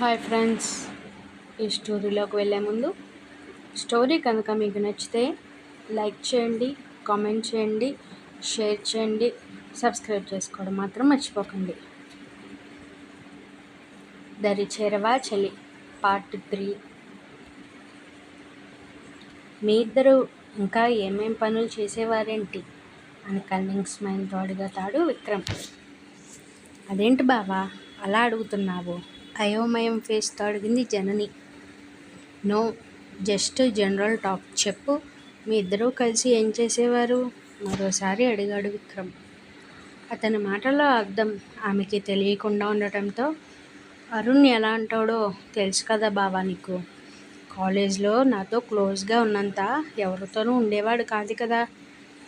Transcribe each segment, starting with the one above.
Hi friends, ఈ స్టోరీలోకి వెళ్ళే ముందు స్టోరీ కనుక మీకు నచ్చితే లైక్ చేయండి, కామెంట్ చేయండి, షేర్ చేయండి, సబ్స్క్రైబ్ చేసుకోవడం మాత్రం మర్చిపోకండి. దరి చేరవా చలి పార్ట్ 3. మీ ఇద్దరు ఇంకా ఏమేం పనులు చేసేవారేంటి అని కన్నింగ్ స్మైల్తో అడుగుతాడు విక్రమ్. అదేంటి బావా అలా అడుగుతున్నావు? అయోమయం ఫేస్తో అడిగింది Janani. No, just general talk. చెప్పు, మీ ఇద్దరూ కలిసి ఏం చేసేవారు? మరోసారి అడిగాడు విక్రమ్. అతని మాటల్లో అర్థం ఆమెకి తెలియకుండా ఉండటంతో, అరుణ్ ఎలా అంటాడో తెలుసు కదా బావా నీకు. కాలేజ్లో నాతో క్లోజ్గా ఉన్నంత ఎవరితోనూ ఉండేవాడు కాదు కదా,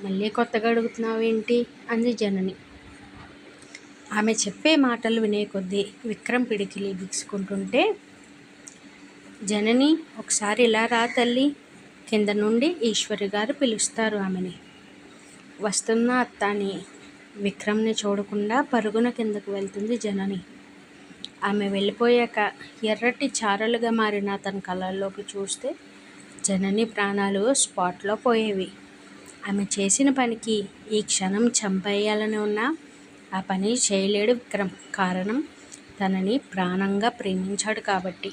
మళ్ళీ కొత్తగా అడుగుతున్నావేంటి అంది జనని. ఆమె చెప్పే మాటలు వినే కొద్దీ విక్రమ్ పిడికిలి బిగుసుకుంటుంటే, జనని ఒకసారి ఇలా రా తల్లి, కింద నుండి ఈశ్వరి గారు పిలుస్తారు ఆమెని. వస్తున్నా అత్త అని విక్రమ్ని చూడకుండా పరుగున కిందకు వెళ్తుంది జనని. ఆమె వెళ్ళిపోయాక ఎర్రటి చారలుగా మారిన అతని కళ్ళల్లోకి చూస్తే జనని ప్రాణాలు స్పాట్లో పోయేవి. ఆమె చేసిన పనికి ఈ క్షణం చంపేయాలని ఉన్నా ఆ పని చేయలేడు విక్రమ్. కారణం, తనని ప్రాణంగా ప్రేమించాడు కాబట్టి.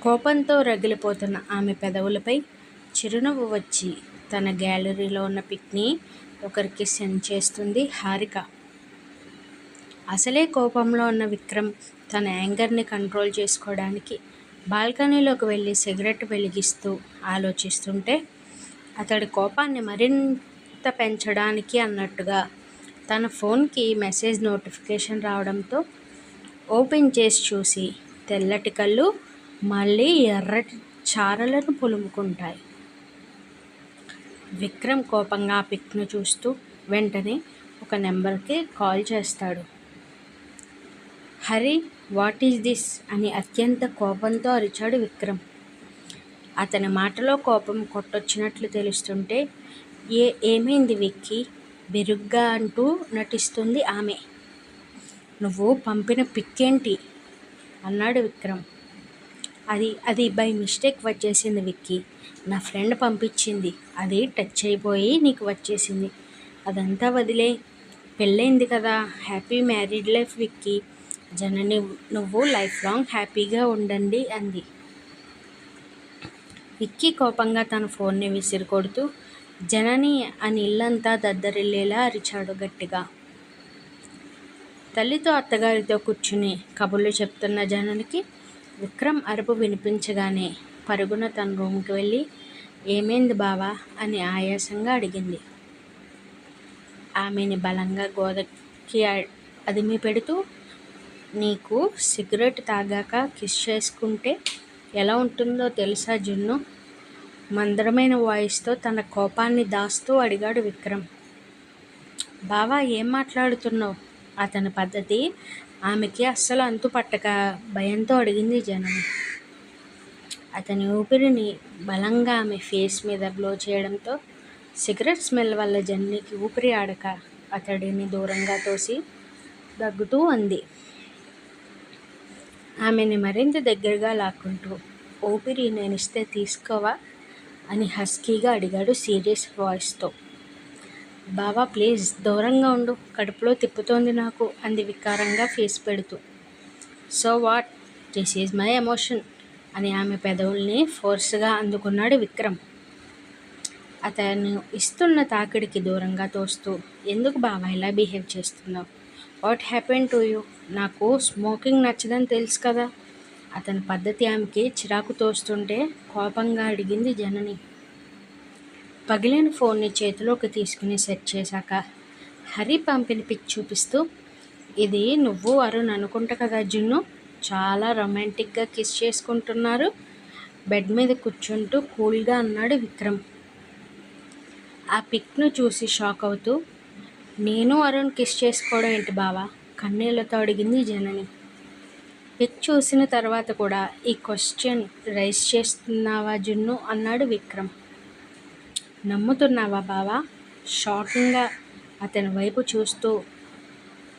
కోపంతో రగిలిపోతున్న ఆమె పెదవులపై చిరునవ్వు వచ్చి తన గ్యాలరీలో ఉన్న పిక్ని ఒకరికి సెండ్ చేస్తుంది హారిక. అసలే కోపంలో ఉన్న విక్రమ్ తన యాంగర్ని కంట్రోల్ చేసుకోవడానికి బాల్కనీలోకి వెళ్ళి సిగరెట్ వెలిగిస్తూ ఆలోచిస్తుంటే, అతడి కోపాన్ని మరింత పెంచడానికి అన్నట్టుగా తన ఫోన్కి మెసేజ్ నోటిఫికేషన్ రావడంతో ఓపెన్ చేసి చూసి తెల్లటి కళ్ళు మళ్ళీ ఎర్రటి చారలను పులుముకుంటాయి. విక్రమ్ కోపంగా ఆ పిక్ను చూస్తూ వెంటనే ఒక నెంబర్కి కాల్ చేస్తాడు. హరి, వాట్ ఈజ్ దిస్ అని అత్యంత కోపంతో అరిచాడు విక్రమ్. అతని మాటలో కోపం కొట్టొచ్చినట్లు తెలుస్తుంటే, ఏమైంది విక్కీ, బెరుగ్గా అంటూ నటిస్తుంది ఆమె. నువ్వు పంపిన పిక్ ఏంటి అన్నాడు విక్రమ్. అది బై మిస్టేక్ వచ్చేసింది విక్కీ, నా ఫ్రెండ్ పంపించింది, అది టచ్ అయిపోయి నీకు వచ్చేసింది. అదంతా వదిలే, పెళ్ళైంది కదా, హ్యాపీ మ్యారీడ్ లైఫ్ విక్కీ, జనని నువ్వు లైఫ్ లాంగ్ హ్యాపీగా ఉండండి అంది. విక్కీ కోపంగా తన ఫోన్ని విసిరి కొడుతూ జనని అని ఇల్లంతా దద్దరిల్లేలా అరిచాడు గట్టిగా. తల్లితో అత్తగారితో కూర్చుని కబుర్లు చెప్తున్న జననికి విక్రమ్ అరుపు వినిపించగానే పరుగున తన రూమ్కి వెళ్ళి, ఏమైంది బావా అని ఆయాసంగా అడిగింది. ఆమెని బలంగా గోదకి అదిమి పెడుతూ, నీకు సిగరెట్ తాగాక కిస్ చేసుకుంటే ఎలా ఉంటుందో తెలుసా జున్ను? మందరమైన వాయిస్తో తన కోపాన్ని దాస్తూ అడిగాడు విక్రమ్. బావా ఏం మాట్లాడుతున్నావు? అతని పద్ధతి ఆమెకి అస్సలు అంతుపట్టక భయంతో అడిగింది జనని. అతని ఊపిరిని బలంగా ఆమె ఫేస్ మీద బ్లో చేయడంతో సిగరెట్ స్మెల్ వల్ల జననికి ఊపిరి ఆడక అతడిని దూరంగా తోసి దగ్గుతూ అంది. ఆమెని మరింత దగ్గరగా లాక్కుంటూ, ఊపిరి నేనిస్తే తీసుకోవా అని హస్కీగా అడిగాడు సీరియస్ వాయిస్తో. బావా ప్లీజ్ దూరంగా ఉండు, కడుపులో తిప్పుతోంది నాకు అంది వికారంగా ఫేస్ పెడుతూ. So what, this is my emotion అని ఆమె పెదవుల్ని ఫోర్స్గా అందుకున్నాడు విక్రమ్. అతను ఇస్తున్న తాకిడికి దూరంగా తోస్తూ, ఎందుకు బావా ఇలా బిహేవ్ చేస్తున్నావు? What happen to you? నాకు స్మోకింగ్ నచ్చదని తెలుసు కదా. అతని పద్ధతి ఆమెకి చిరాకు తోస్తుంటే కోపంగా అడిగింది జనని. పగిలిన ఫోన్ని చేతిలోకి తీసుకుని సెట్ చేశాక హరి పంపిన పిక్ చూపిస్తూ, ఇది నువ్వు అరుణ్ అనుకుంటా కదా జున్ను, చాలా రొమాంటిక్గా కిస్ చేసుకుంటున్నారు బెడ్ మీద కూర్చుంటూ కూల్గా అన్నాడు విక్రమ్. ఆ పిక్ను చూసి షాక్ అవుతూ, నేను అరుణ్ కిస్ చేసుకోవడం ఏంటి బావా కన్నీళ్లతో అడిగింది జనని. పిక్ చూసిన తర్వాత కూడా ఈ క్వశ్చన్ రైజ్ చేస్తున్నావా జున్ను అన్నాడు విక్రమ్. నమ్ముతున్నావా బావా షాకింగ్గా అతని వైపు చూస్తూ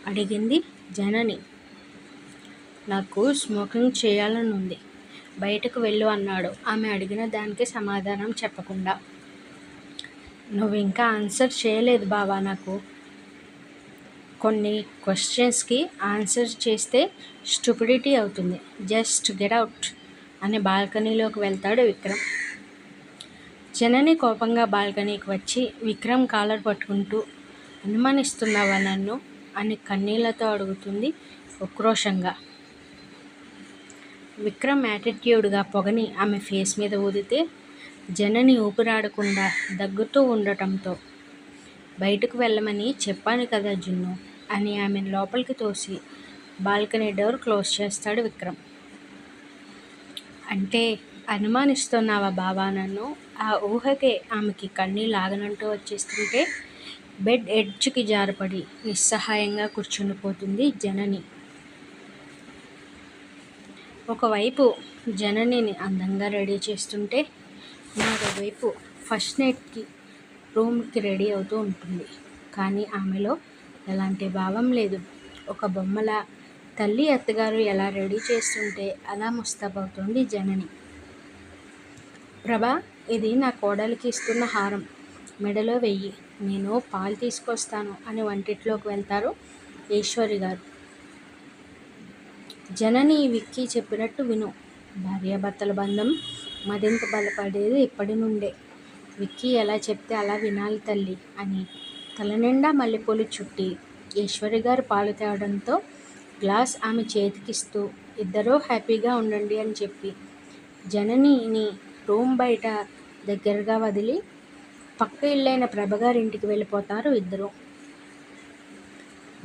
అడిగింది జనని. నాకు స్మోకింగ్ చేయాలని ఉంది, బయటకు వెళ్ళు అన్నాడు ఆమె అడిగిన దానికి సమాధానం చెప్పకుండా. నువ్వు ఇంకా ఆన్సర్ చేయలేదు బావా. నాకు కొన్ని క్వశ్చన్స్కి ఆన్సర్ చేస్తే స్టూపిడిటీ అవుతుంది. జస్ట్ గెట్ అవుట్ అని బాల్కనీలోకి వెళ్తాడు విక్రమ్. జనని కోపంగా బాల్కనీకి వచ్చి విక్రమ్ కాలర్ పట్టుకుంటూ, అనుమానిస్తున్నావా నన్ను అని కన్నీళ్లతో అడుగుతుంది ఉక్రోషంగా. విక్రమ్ యాటిట్యూడ్గా పొగని ఆమె ఫేస్ మీద ఊదితే జనని ఊపిరాడకుండా దగ్గుతూ ఉండటంతో, బయటకు వెళ్ళమని చెప్పాను కదా జున్ను అని ఆమెను లోపలికి తోసి బాల్కనీ డోర్ క్లోజ్ చేస్తాడు విక్రమ్. అంటే అనుమానిస్తున్నావా బావా నన్ను? ఆ ఊహకే ఆమెకి కన్నీళ్ళు ఆగనంటూ వచ్చేస్తుంటే బెడ్ ఎడ్జ్కి జారపడి నిస్సహాయంగా కూర్చుండిపోతుంది జనని. ఒకవైపు జననిని అందంగా రెడీ చేస్తుంటే మరోవైపు ఫస్ట్ నైట్కి రూమ్కి రెడీ అవుతూ ఉంటుంది. కానీ ఆమెలో ఎలాంటి భావం లేదు. ఒక బొమ్మలా తల్లి అత్తగారు ఎలా రెడీ చేస్తుంటే అలా ముస్తాబవుతోంది జనని. ప్రభా, ఇది నా కోడలికి ఇస్తున్న హారం, మెడలో వెయ్యి, నేను పాలు తీసుకొస్తాను అని వంటిట్లోకి వెళ్తారు ఈశ్వరి గారు. జనని విక్కీ చెప్పినట్టు విను. భార్యాభర్తల బంధం మరింత బలపడేది ఇప్పటి నుండే. విక్కీ ఎలా చెప్తే అలా వినాలి తల్లి అని తలనిండా మల్లెపూలు చుట్టి ఈశ్వరి గారు పాలు తేవడంతో గ్లాస్ ఆమె చేతికిస్తూ ఇద్దరూ హ్యాపీగా ఉండండి అని చెప్పి జననిని రూమ్ బయట దగ్గరగా వదిలి పక్క ఇల్లైన ప్రభగారింటికి వెళ్ళిపోతారు ఇద్దరు.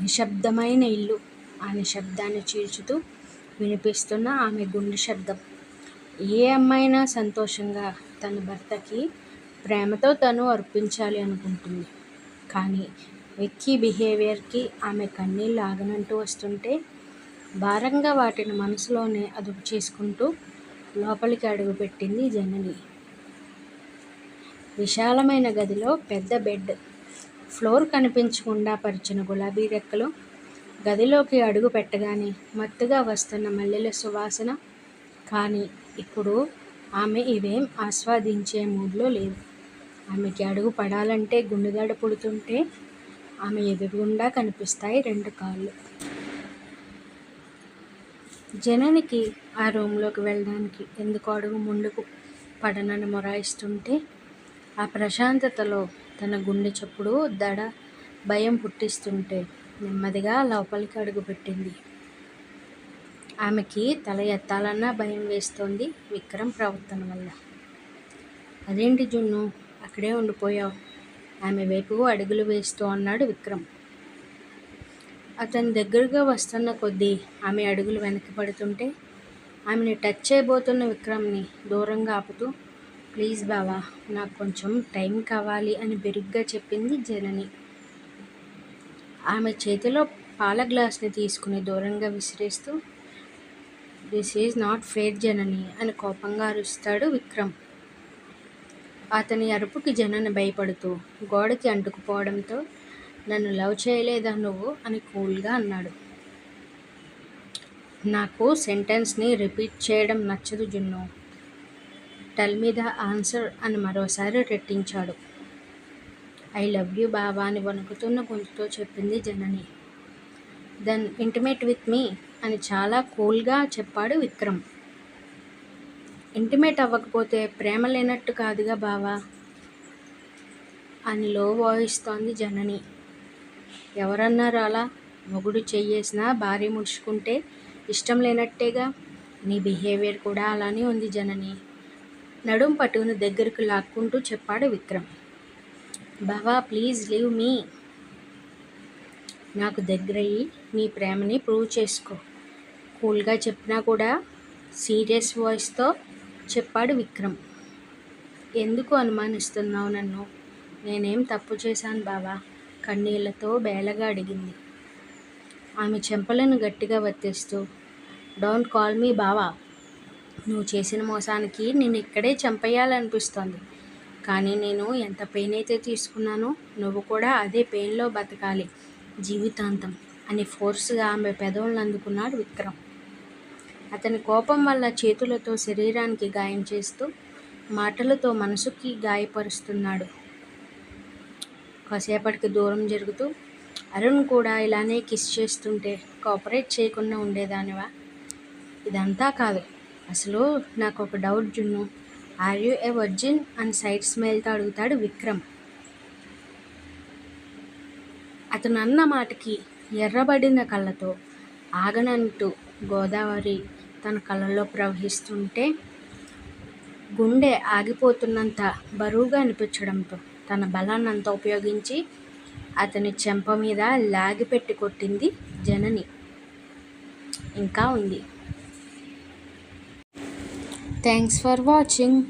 నిశ్శబ్దమైన ఇల్లు. ఆ నిశ్శబ్దాన్ని చీల్చుతూ వినిపిస్తున్న ఆమె గుండె శబ్దం. ఏ అమ్మాయినా సంతోషంగా తన భర్తకి ప్రేమతో తను అర్పించాలి అనుకుంటుంది. కానీ విక్కీ బిహేవియర్కి ఆమె కన్నీళ్ళు ఆగనంటూ వస్తుంటే భారంగా వాటిని మనసులోనే అదుపు చేసుకుంటూ లోపలికి అడుగుపెట్టింది జనని. విశాలమైన గదిలో పెద్ద బెడ్, ఫ్లోర్ కనిపించకుండా పరిచిన గులాబీ రెక్కలు, గదిలోకి అడుగు పెట్టగానే మత్తుగా వస్తున్న మల్లెల సువాసన. కానీ ఇప్పుడు ఆమె ఇవేం ఆస్వాదించే మూడ్లో లేదు. ఆమెకి అడుగు పడాలంటే గుండెదడ పుడుతుంటే ఆమె ఎదురుగుండా కనిపిస్తాయి రెండు కాళ్ళు. జననికి ఆ రూమ్లోకి వెళ్ళడానికి ఎందుకు అడుగు ముందుకు పడనని మొరాయిస్తుంటే ఆ ప్రశాంతతలో తన గుండె చప్పుడు దడ భయం పుట్టిస్తుంటే నెమ్మదిగా లోపలికి అడుగుపెట్టింది. ఆమెకి తల ఎత్తాలన్నా భయం వేస్తోంది విక్రమ్ ప్రవర్తన వల్ల. అదేంటి జున్ను, అక్కడే ఉండిపోయావు? ఆమె వైపు అడుగులు వేస్తూ అన్నాడు విక్రమ్. అతని దగ్గరగా వస్తున్న కొద్దీ ఆమె అడుగులు వెనక్కి పడుతుంటే ఆమెని టచ్ చేయబోతున్న విక్రమ్ని దూరంగా ఆపుతూ, ప్లీజ్ బావా, నాకు కొంచెం టైం కావాలి అని బెరుగ్గా చెప్పింది జనని. ఆమె చేతిలో పాల గ్లాస్ని తీసుకుని దూరంగా విసిరేస్తూ, దిస్ ఈజ్ నాట్ ఫెయిర్ జనని అని కోపంగా అరుస్తాడు విక్రమ్. అతని అరుపుకి జనని భయపడుతూ గోడకి అంటుకుపోవడంతో, నన్ను లవ్ చేయలేదా నువ్వు అని కూల్గా అన్నాడు. నాకు సెంటెన్స్ని రిపీట్ చేయడం నచ్చదు జున్ను. టెల్ మీ ద ఆన్సర్ అని మరోసారి రెట్టించాడు. ఐ లవ్ యూ బావా అని వణుకుతున్న గొంతుతో చెప్పింది జనని. దెన్ ఇంటిమేట్ విత్ మీ అని చాలా కూల్గా చెప్పాడు విక్రమ్. ఇంటిమేట్ అవ్వకపోతే ప్రేమ లేనట్టు కాదుగా బావా అని లో వాయిస్తోంది జనని. ఎవరన్నారు అలా? మొగుడు చెయ్యేసినా భార్య ముడుచుకుంటే ఇష్టం లేనట్టేగా. నీ బిహేవియర్ కూడా అలానే ఉంది జనని. నడుం పట్టుకుని దగ్గరకు లాక్కుంటూ చెప్పాడు విక్రమ్. బావా, ప్లీజ్ లీవ్ మీ. నాకు దగ్గరయ్యి నీ ప్రేమని ప్రూవ్ చేసుకో. కూల్గా చెప్పినా కూడా సీరియస్ వాయిస్తో చెప్పాడు విక్రమ్. ఎందుకు అనుమానిస్తున్నావు నన్ను? నేనేం తప్పు చేశాను బావా? కన్నీళ్లతో బేలగా అడిగింది. ఆమె చెంపలను గట్టిగా వత్తేస్తూ, డోంట్ కాల్ మీ బావా. నువ్వు చేసిన మోసానికి నిన్ను ఇక్కడే చంపేయాలనిపిస్తోంది. కానీ నేను ఎంత పెయిన్ అయితే తీసుకున్నానో నువ్వు కూడా అదే పెయిన్లో బతకాలి జీవితాంతం అని ఫోర్స్గా ఆమె పెదవులను అందుకున్నాడు విక్రమ్. అతని కోపం వల్ల చేతులతో శరీరానికి గాయం చేస్తూ, మాటలతో మనసుకి గాయపరుస్తున్నాడు. కాసేపటికి దూరం జరుగుతూ, అరుణ్ కూడా ఇలానే కిస్ చేస్తుంటే కోఆపరేట్ చేయకుండా ఉండేదానివా? ఇదంతా కాదు. అసలు నాకు ఒక డౌట్ జున్ను. ఆర్ యూ ఏ వర్జిన్ అని సైడ్ స్మైల్తో అడుగుతాడు విక్రమ్. అతను అన్న మాటకి ఎర్రబడిన కళ్ళతో ఆగనంటూ గోదావరి తన కళ్ళల్లో ప్రవహిస్తుంటే గుండె ఆగిపోతున్నంత బరువుగా అనిపించడంతో తన బలాన్నంతా ఉపయోగించి అతని చెంప మీద లాగిపెట్టి కొట్టింది జనని. ఇంకా ఉంది. Thanks for watching.